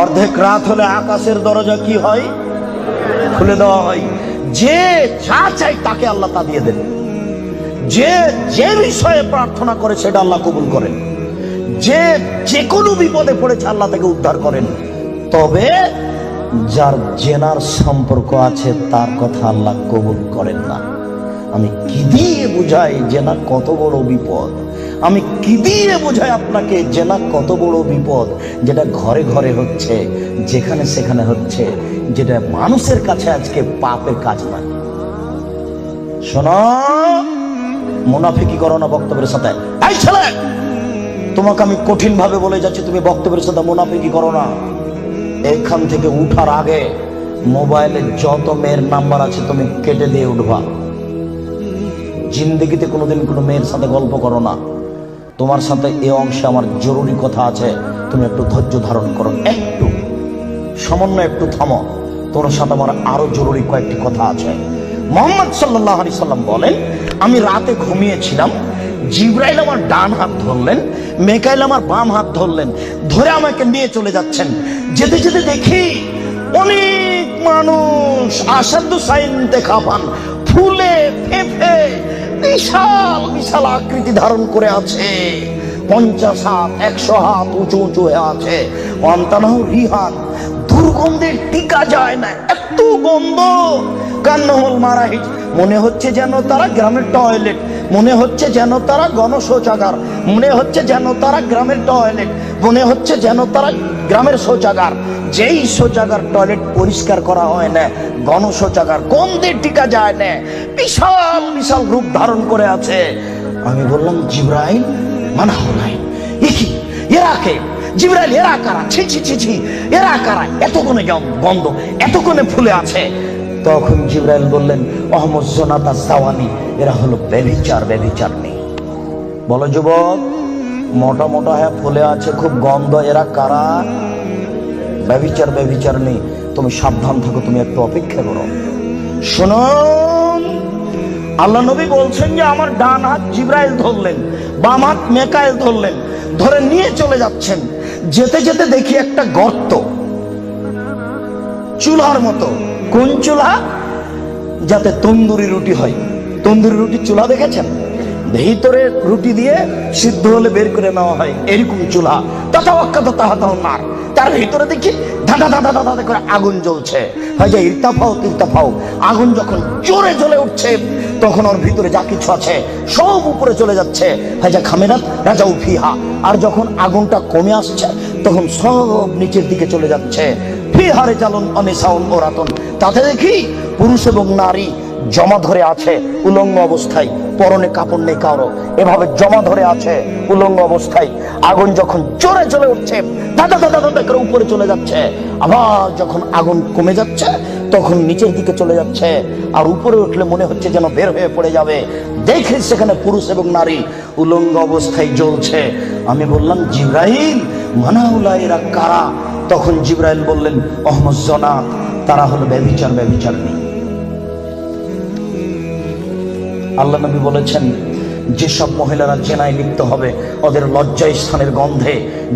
অর্ধেক রাত হলে আকাশের দরজা কি হয়? খুলে দেওয়া হয়। যে যা চাই তাকে আল্লাহ তা দিয়ে দেন। যে যে বিষয়ে প্রার্থনা করে সেটা আল্লাহ কবুল করেন। যে যে কোনো বিপদে পড়েছে আল্লাহ তাকে উদ্ধার করেন। তবে যার জেনার সম্পর্ক আছে তার কথা আল্লাহ কবুল করেন না। আমি কি দিয়ে বুঝাই জেনা কত বড় বিপদ? আমি কি দিয়ে বুঝাই আপনাকে জেনা কত বড় বিপদ? যেটা ঘরে ঘরে হচ্ছে, যেখানে সেখানে হচ্ছে, যেটা মানুষের কাছে আজকে পাপের কাজ নয়। শোনো, মুনাফিকি করো না বক্তব্যের সাথে। এই ছেলে, তোমাকে আমি কঠিন ভাবে বলে যাচ্ছি, তুমি বক্তব্যের সাথে মুনাফিকি করো না। এখান থেকে উঠার আগে মোবাইলে যত মেয়ের নাম্বার আছে তুমি কেটে দিয়ে উঠবা। জিন্দগিতে কোনোদিন কোনো মেয়ের সাথে গল্প করো না। তোমার সাথে এ অংশে আমার জরুরি কথা আছে, তুমি একটু ধৈর্য ধারণ করো, একটু সামান্য একটু থামো। তোমার সাথে আমার আরো জরুরি কয়েকটি কথা আছে। মুহাম্মদ সাল্লাল্লাহু আলাইহি সাল্লাম বলেন, আমি রাতে ঘুমিয়েছিলাম, জিবরাইল আমার ডান হাত ধরলেন, মিকাইল আমার বাম হাত ধরলেন, ধরে আমাকে নিয়ে চলে যাচ্ছেন। যেতে যেতে দেখি অনেক মানুষ আসাদু সাইন দেখা পান, ফুলে ফেঁপে বিশাল বিশাল আকৃতি ধারণ করে আছে। 50 হাত 100 হাত উঁচু উঁচু হয়ে আছে। অন্তানাহ রিহান, দুর্গন্ধে টিকা যায় না, এত গন্ধ। কান্নাহুল মারাহিজ, মনে হচ্ছে যেন তারা গ্রামের টয়লেট, মনে হচ্ছে যেন তারা গণশৌচাগার, মনে হচ্ছে যেন তারা গ্রামের টয়লেট, মনে হচ্ছে যেন তারা গ্রামের শৌচাগার। যেই শৌচাগার টয়লেট পরিষ্কার করা হয় না, গণশৌচাগার, গন্ধে টিকা যায় না, বিশাল বিশাল রূপ ধারণ করে আছে। আমি বললাম, জিবরাইল মানা হলাই, কি এরা কে? জিবরাইল, এরা কারা? ছি ছি ছি ছি, এরা কারা? এত কোণে গন্ধ, এত কোণে ফুলে আছে। তখন জিবরাইল বললেন, অহমদ জোনাতা সাওয়ানি, এরা হলো ব্যভিচার, ব্যভিচারনি। বলো যুবক, মোটা মোটা হ্যাঁ ফুলে আছে, খুব গন্ধ, এরা কারা? ব্যভিচার, ব্যভিচারনি। তুমি সাবধান থাকো, তুমি একটু অপেক্ষা করো। শুনুন, আল্লাহ নবী বলছেন যে আমার ডান হাত জিবরাইল ধরলেন, বাম হাত মিকাইল ধরলেন, ধরে নিয়ে চলে যাচ্ছেন। যেতে যেতে দেখি একটা গর্ত, চুলার মতো। কোন চুলা? যাতে তন্দুরি রুটি হয়। তন্দুরি রুটি চুলা দেখেছেন? ভিতরে রুটি দিয়ে সিদ্ধ হলে বের করে নেওয়া হয়, এরকম চুলা। তার ভিতরে দেখি ধাঁধা ধাঁধা ধাঁধা করে আগুন জ্বলছে। ভাইজা ইরতাফাও তিরতাফাও, আগুন যখন জোরে জ্বলে উঠছে তখন ওর ভিতরে যা কিছু আছে সব উপরে চলে যাচ্ছে। ভাইজা খামেরাত রাজা উফিহা, আর যখন আগুনটা কমে আসছে তখন সব নিচের দিকে চলে যাচ্ছে। ফিহারে চালন অনিসাউন ওরাতন, তাতে দেখি পুরুষ এবং নারী জমা ধরে আছে উলঙ্গ অবস্থায়, পরনে কাপড় নেই কারো, এভাবে জমা ধরে আছে উলঙ্গ অবস্থায়। আগুন যখন জোরে চলে উঠছে দাদা দাদা দাদা করে উপরে চলে যাচ্ছে, আবার যখন আগুন কমে যাচ্ছে তখন নিচের দিকে চলে যাচ্ছে, আর উপরে উঠলে মনে হচ্ছে যেন বের হয়ে পড়ে যাবে। দেখে সেখানে পুরুষ এবং নারী উলঙ্গ অবস্থায় জ্বলছে। আমি বললাম, জিবরাইল মানাউলা, এরা কারা? তখন জিবরাইল বললেন, অহমদ জনাত, তারা হলো ব্যভিচার, ব্যভিচারনি। আল্লাহ নবী বলেছেন, যেসব মহিলারা জেনায় লিপ্ত হবে ওদের লজ্জা স্থানের গন্ধে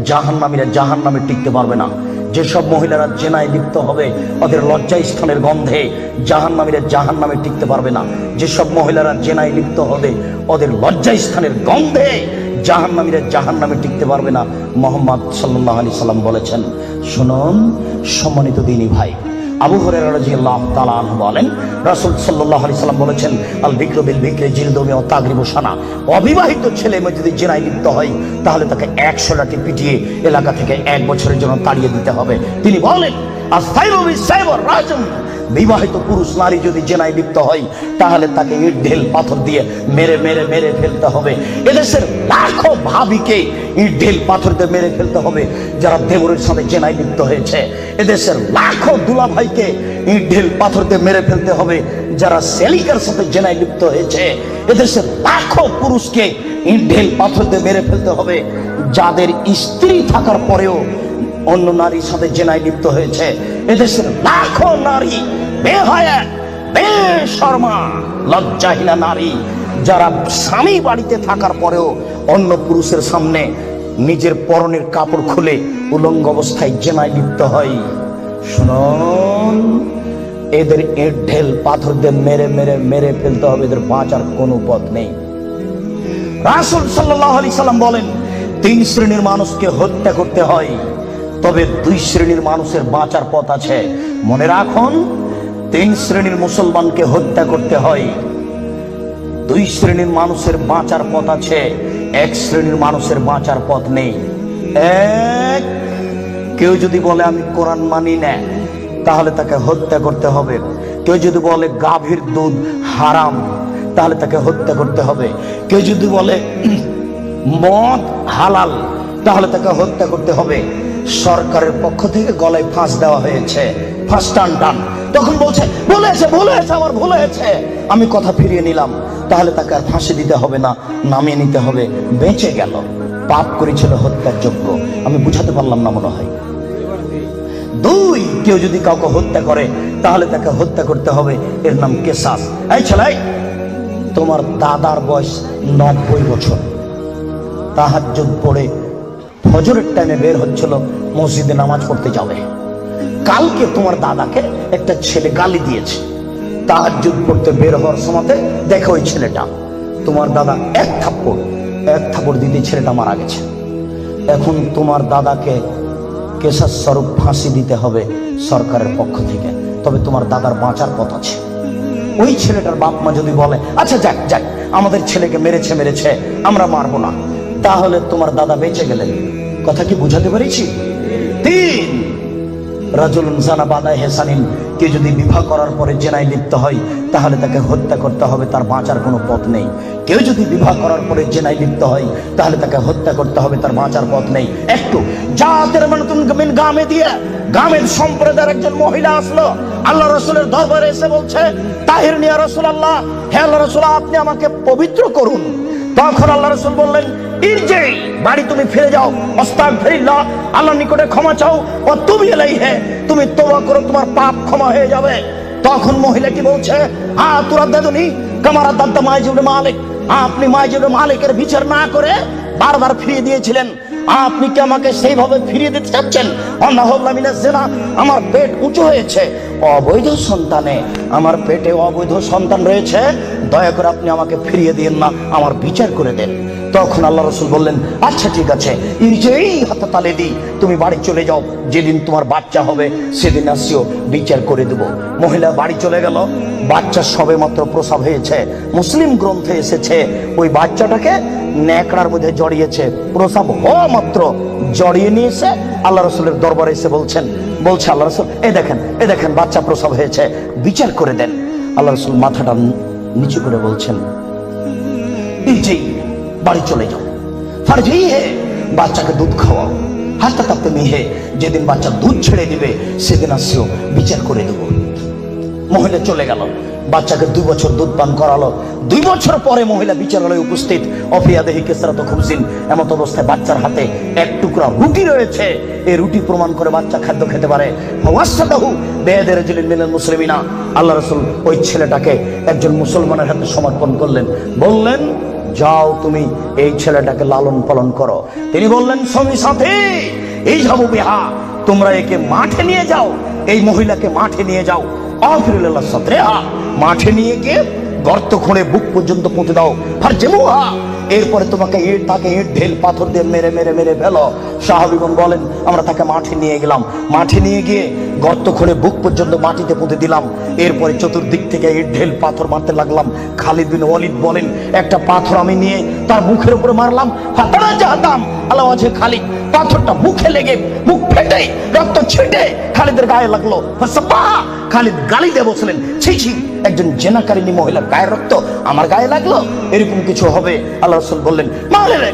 জাহান্নামীরা জাহান্নামে টিকতে পারবে না। যেসব মহিলারা জেনায় লিপ্ত হবে ওদের লজ্জা স্থানের গন্ধে জাহান্নামীরা জাহান্নামে টিকতে পারবে না। যেসব মহিলারা জেনায় লিপ্ত হবে ওদের লজ্জা স্থানের গন্ধে জাহান্নামীরা জাহান্নামে টিকতে পারবে না। মুহাম্মদ সাল্লাল্লাহু আলাইহি সাল্লাম বলেছেন। শুনুন সম্মানিত দিনী ভাই, আবু হুরায়রা রাদিয়াল্লাহু তাআলা আনহু বলেন, রাসূল সাল্লাল্লাহু আলাইহি সাল্লাম বলেছেন, আল বিকরু বিল বিকরি জিলদু ওয়া তাগরিবু সানা। অবিবাহিত ছেলে মেয়ে যদি জিনায় লিপ্ত হয় তাহলে তাকে 100 লাঠি পিটিয়ে এলাকা থেকে 1 বছরের জন্য তাড়িয়ে দিতে হবে। তিনি বলেন, আস-সাইবু বিস-সাইব রাজম, বিবাহিত পুরুষ নারী যদি জেনায় লিপ্ত হয় তাহলে তাকে ইট ঢেল পাথর দিয়ে মেরে মেরে মেরে ফেলতে হবে। এদেশের লাখো ভাবিকে ইট ঢেল পাথর দিয়ে মেরে ফেলতে হবে যারা দেবরের সাথে জেনায় লিপ্ত হয়েছে। এদেশের লাখো দুলাভাইকে ইট ঢেল পাথর দিয়ে মেরে ফেলতে হবে যারা সেলিকার সাথে জেনায় লিপ্ত হয়েছে। এদেশের লাখো পুরুষকে ইট ঢেল পাথর দিয়ে মেরে ফেলতে হবে যাদের স্ত্রী থাকার পরেও অন্য নারীর সাথে জেনায় লিপ্ত হয়েছে। এদেশের লাখো নারী বেহায়া বেশরমা লজ্জাহীনা নারী যারা স্বামী বাড়িতে থাকার পরেও অন্য পুরুষের সামনে নিজের পরনের কাপড় খুলে উলঙ্গ অবস্থায় জেনায় লিপ্ত হয়। শুনুন, এদের ইট ঢেল পাথর দিয়ে মেরে মেরে মেরে ফেলতে হবে, এদের বাঁচার কোনো পথ নেই। রাসূল সাল্লাল্লাহু আলাইহি সাল্লাম বলেন, 3 শ্রেণীর মানুষকে হত্যা করতে হয়, তবে 2 শ্রেণীর মানুষের বাঁচার পথ আছে। মনে রাখুন, 3 শ্রেণীর মুসলমানকে হত্যা করতে হয়, 2 শ্রেণীর মানুষের বাঁচার পথ আছে, 1 শ্রেণীর মানুষের বাঁচার পথ নেই। এক, কেউ যদি বলে আমি কোরআন মানি না, তাহলে তাকে হত্যা করতে হবে। কেউ যদি বলে গাভীর দুধ হারাম, তাহলে তাকে হত্যা করতে হবে। কেউ যদি বলে মদ হালাল, তাহলে তাকে হত্যা করতে হবে। সরকারের পক্ষ থেকে গলায় ফাঁস দেওয়া হয়েছে, ফাঁস টান। তখন বলছে ভুল হয়েছে, আমার ভুল হয়েছে, আমি কথা ফিরিয়ে নিলাম, তাহলে তাকে আর ফাঁসি দিতে হবে না, নামিয়ে নিতে হবে, বেঁচে গেল। পাপ করেছিল হত্যার যোগ্য। আমি বুঝাতে পারলাম না মনে হয়। 2, কেউ যদি কাউকে হত্যা করে, তাহলে তাকে হত্যা করতে হবে, এর নাম কিসাস। এই ছেলে, তোমার দাদার বয়স 90 বছর, তাহাজ্জুদ পড়ে ফজরের টাইমে বের হচ্ছিল, মসজিদে নামাজ পড়তে যাবে। কালকে তোমার দাদাকে একটা ছেলে গালি দিয়েছে, তাহাজ্জুদ পড়তে বের হওয়ার সময় দেখো ওই ছেলেটা, তোমার দাদা এক থাপ্পড় দিতে ছেলেটা মারা গেছে। এখন তোমার দাদাকে কেসাস স্বরূপ ফাঁসি দিতে হবে সরকারের পক্ষ থেকে, তবে তোমার দাদার বাঁচার পথ আছে। ওই ছেলেটার বাপ মা যদি বলে আচ্ছা যাক আমাদের ছেলেকে মেরেছে, আমরা মারবো না, তাহলে তোমার দাদা বেঁচে গেলেন। কথা কি বুঝাতে পেরেছি? 3, রাজুলুন জানা বাদায় হেসানিন, কেউ যদি বিবাহ করার পরে জেনায় লিপ্ত হয়, তাহলে তাকে হত্যা করতে হবে, তার বাঁচার কোনো পথ নেই। কেউ যদি বিবাহ করার পরে জেনায় লিপ্ত হয়, তাহলে তাকে হত্যা করতে হবে, তার বাঁচার পথ নেই। একটু জাতের মিন গামে দিয়ে গামের সম্প্রদায়ের একজন মহিলা আসলো, আল্লাহ রাসূলের দরবারে এসে বলছে, তাহিরনি ইয়া রাসূলুল্লাহ, হে আল্লাহ রাসূল, আপনি আমাকে পবিত্র করুন। তখন আল্লাহ রাসূল বললেন, ইরজি, বাড়ি তুমি ফিরে যাও, আস্তাগফিরুল্লাহ, আল্লাহর নিকটে ক্ষমা চাও, ও তুমি ইলাইহি, তুমি তওবা করো, তোমার পাপ ক্ষমা হয়ে যাবে। তখন মহিলাটি বলছে, তুরাদ্দাদুনি কামা রাদ্দাত মাইজ ইবনে মালিক, আপনি মাইজ ইবনে মালিকের বিচার না করে বারবার ফিরিয়ে দিয়েছিলেন, আপনি কি আমাকে সেইভাবে ফিরিয়ে দিতে চাচ্ছেন? আমার পেট উঁচু হয়েছে, অবৈধ সন্তানে আমার পেটে অবৈধ সন্তান রয়েছে, দয়া করে আপনি আমাকে ফিরিয়ে দিন না, আমার বিচার করে দেন। তখন আল্লাহ রাসূল বললেন, আচ্ছা ঠিক আছে, ইরজিই হাত্তা তালিদি, তুমি বাড়ি চলে যাও, যেদিন তোমার বাচ্চা হবে সেদিন আসিও, বিচার করে দেব। মহিলা বাড়ি চলে গেল, বাচ্চা সবে মাত্র প্রসব হয়েছে। মুসলিম গ্রন্থে এসেছে ওই বাচ্চাটাকে ন্যাকড়ার মধ্যে জড়িয়েছে, প্রসব হওয়া মাত্র জড়িয়ে নিয়ে এসে আল্লাহ রাসূলের দরবারে এসে বলছে আল্লাহ রাসূল, এই দেখেন বাচ্চা প্রসব হয়েছে, বিচার করে দেন। আল্লাহ রাসূল মাথাটা নিচু করে বলছেন, এই বাড়ি চলে যাও, ফারজি হে, বাচ্চাকে দুধ খাওয়াও, হাসতে থাকতে মেহে, যেদিন বাচ্চা দুধ ছেড়ে দিবে সেদিন আসিও, বিচার করে দেব। মহিলা চলে গেল, বাচ্চাকে 2 বছর দুধ পান করালো। 2 বছর পরে মহিলা বিচারালয়ে উপস্থিত, অফিয়াদেহি কেসরাত খুবজিন, এমত অবস্থায় বাচ্চার হাতে এক টুকরা রুটি রয়েছে। এই রুটি প্রমাণ করে বাচ্চা খাদ্য খেতে পারে। ওয়াসাদাহু বেয়াদের রাজুলিন মিনাল মুসলিমিনা, আল্লাহ রাসূল ওই ছেলেটাকে একজন মুসলমানের হাতে সমর্পণ করলেন, বললেন, যাও তুমি এই ছেলেটাকে লালন পালন করো। তিনি বললেন, স্বামী সাথী, এই যাবো বিহা, তোমরা একে মাঠে নিয়ে যাও, এই মহিলাকে মাঠে নিয়ে যাও, আফিরুল্লাহ সাতরেহা, মাঠে নিয়ে গিয়ে গর্ত খুঁড়ে বুক পর্যন্ত পুঁতে দাও, ফারজেমুহা, এরপরে তোমাকে তাকে ইট ঢেল পাথর দিয়ে মেরে মেরে মেরে ফেলো। সাহাবীগণ বলেন, আমরা তাকে মাঠে নিয়ে গেলাম, মাঠে নিয়ে গিয়ে গর্ত খুঁড়ে বুক পর্যন্ত মাটিতে পুঁতে দিলাম। এরপরে চতুর্দিক থেকে ইট ঢেল পাথর মারতে লাগলাম। খালিদ বিন ওয়ালিদ বলেন, একটা পাথর আমি নিয়ে তার মুখের উপরে মারলাম, ফাতারা জাহাতাম আল্লাহ আছে, খালিদ পাথরটা মুখে লেগে মুখ ফেটে রক্ত ছিটে খালিদের গায়ে লাগলো। খালিদ গালি দিয়ে বসলেন, ছি ছি, একজন জেনাকারিনী মহিলার গায়ের রক্ত আমার গায়ে লাগলো, এরকম কিছু হবে? আল্লাহ রাসূল বললেন, মারে রে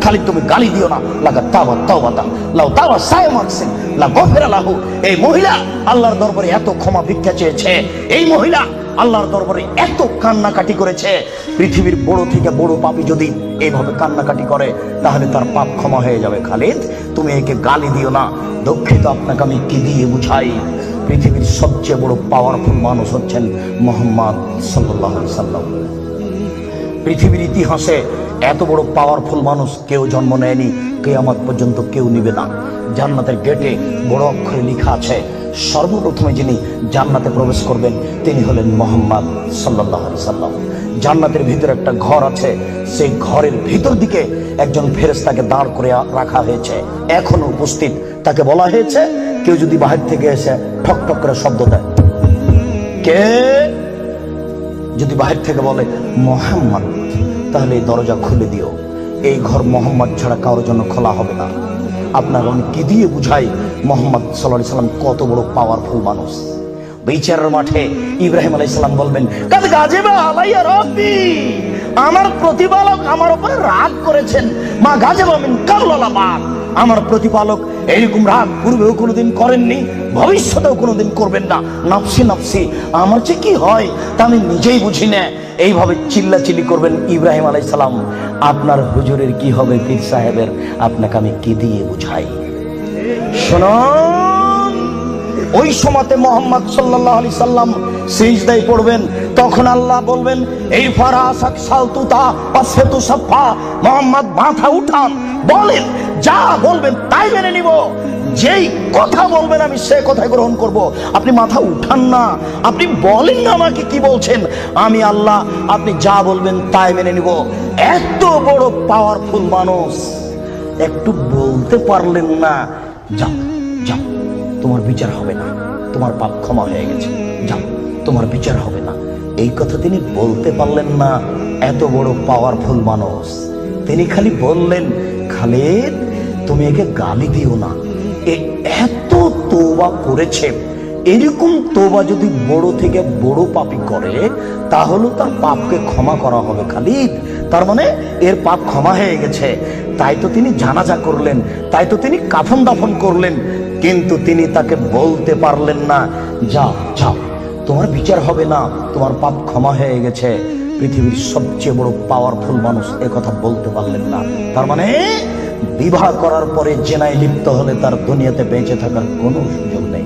খালিদ, তুমি গালি দিও না, লাগা তাওবাতান লাউ তাওবা সায়মাকসিন লা গফিরা লাহু। এই মহিলা আল্লাহর দরবারে এত ক্ষমা ভিক্ষা চেয়েছে, এই মহিলা আল্লাহর দরবারে এত কান্নাকাটি করেছে। পৃথিবীর বড় থেকে বড় পাপী যদি এইভাবে কান্নাকাটি করে, তাহলে তার পাপ ক্ষমা হয়ে যাবে। খালিদ, তুমি একে গালি দিও না, দুঃখিত, আপনাকে আমি কি দিয়ে বুঝাই? পৃথিবীর সবচেয়ে বড় পাওয়ারফুল মানুষ হচ্ছেন মুহাম্মদ সাল্লাল্লাহু আলাইহি সাল্লাম। পৃথিবীর ইতিহাসে এত বড় পাওয়ারফুল মানুষ কেউ জন্ম নেয়নি, কিয়ামত পর্যন্ত কেউ নিবে না। জান্নাতের গেটে বড় অক্ষরে লেখা আছে, সর্বপ্রথমে যিনি জান্নাতে প্রবেশ করবেন তিনি হলেন মুহাম্মদ সাল্লাল্লাহু আলাইহি সাল্লাম। জান্নাতের ভিতরে একটা ঘর আছে, সেই ঘরের ভিতর দিকে একজন ফেরেশতাকে দাঁড় করে রাখা হয়েছে, এখনো উপস্থিত। তাকে বলা হয়েছে, কেউ যদি বাহির থেকে এসে ঠক ঠক করে শব্দ দেয়, কে যদি বাহির থেকে বলে মুহাম্মদ, তাহলে এই দরজা খুলে দিও। এই ঘর মুহাম্মদ ছাড়া কারোর জন্য খোলা হবে না। আপনার আমি কি দিয়ে বুঝাই মুহাম্মদ সাল্লাল্লাহু আলাইহি সাল্লাম কত বড় পাওয়ারফুল মানুষ। বিচারের মাঠে ইব্রাহিম আলাইহিস সালাম বলবেন, কাদ গাজিবা আলাইয়া রাব্বি, আমার প্রতিপালক আমার উপরে রাগ করেছেন। মা গাজিবা মিন কাবলা বাদ, আমার প্রতিপালক এরকম রাগ পূর্বেও কোনোদিন করেননি, ভবিষ্যতেও কোনোদিন করবেন না। নাফসি নাফসি, আমার যে কি হয় তা আমি নিজেই বুঝি না। এইভাবে চিল্লাচিল্লি করবেন ইব্রাহিম আলাইহিস সালাম। আপনার হুজুরের কি হবে, পীর সাহেবের, আপনাকে আমি কি দিয়ে বুঝাই? শুনুন, ওই সময়তে মুহাম্মদ সাল্লাল্লাহু আলাইহি সাল্লাম সিজদায় পড়বেন, তখন আল্লাহ বলবেন, এই ফারাসাক সালতুতা পাসফাতু সাফা, মুহাম্মদ মাথা উঠান, বলেন, যা বলবেন তাই মেনে নিব, যেই কথা বলবেন আমি সে কথা গ্রহণ করব। আপনি মাথা উঠান না, আপনি বলেন না আমাকে কি বলছেন, আমি আল্লাহ, আপনি যা বলবেন তাই মেনে নিব। এত বড় পাওয়ারফুল মানুষ, একটু বলতে পারলেন না, যাও যাও তোমার বিচার হবে না, তোমার পাপ ক্ষমা হয়ে গেছে, যাও তোমার বিচার হবে না, এই কথা তিনি বলতে পারলেন না। এত বড় পাওয়ারফুল মানুষ, তিনি খালি বললেন, খালিদ তুমি একে গালি দিও না, এত তওবা করেছে। এরকম তওবা যদি বড় থেকে বড় পাপী করে তাহলে তার পাপকে ক্ষমা করা হবে খালিদ, তার মানে এর পাপ ক্ষমা হয়ে গেছে। তাই তো তিনি জানাজা করলেন, তাই তো তিনি কাফন দাফন করলেন, কিন্তু তিনি তাকে বলতে পারলেন না, যাও যাও তোমার বিচার হবে না, তোমার পাপ ক্ষমা হয়ে গেছে। পৃথিবীর সবচেয়ে বড় পাওয়ারফুল মানুষ এ কথা বলতে পারলেন না। তার মানে বিবাহ করার পরে জেনায় লিপ্ত হলে তার দুনিয়াতে বেঁচে থাকার কোনো সুযোগ নেই।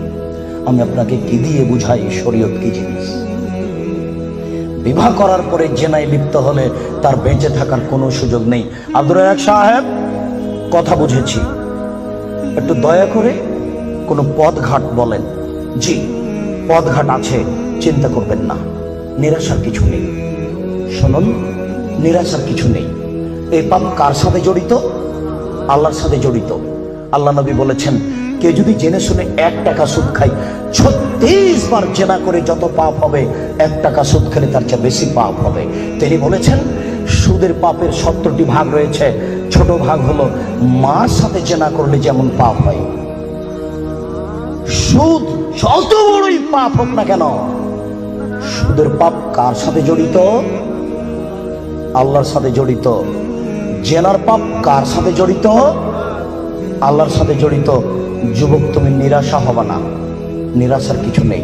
আমি আপনাকে কি দিয়ে বুঝাই শরীয়ত কি জিনিস? বিবাহ করার পরে জেনায় লিপ্ত হলে তার বেঁচে থাকার কোনো সুযোগ নেই। আব্দুর রাজ্জাক সাহেব, কথা বুঝেছি, একটু দয়া করে কোনো পথঘাট বলেন। জি, পথঘাট আছে, চিন্তা করবেন না, নিরাশার কিছু নেই। শুনুন, নিরাশার কিছু নেই। এই পাপ কার সাথে জড়িত? আল্লাহর সাথে জড়িত। আল্লাহ নবী বলেছেন, কেউ যদি জেনে শুনে 1 টাকা সুদ খায়, 36 বার জেনা করে যত পাপ হবে, 1 টাকা সুদ খেলে তার চেয়ে বেশি পাপ হবে। তিনি বলেছেন, সুদের পাপের 70টি ভাগ রয়েছে, ছোট ভাগ হলো মার সাথে জেনা করলে যেমন পাপ হয়। সুদ যত বড়ই পাপ হোক না কেন, সুদের পাপ কার সাথে জড়িত? আল্লাহর সাথে জড়িত। জেনার পাপ কার সাথে জড়িত? আল্লাহর সাথে জড়িত। যুবক, তুমি নিরাশা হবে না, নিরাশার কিছু নেই।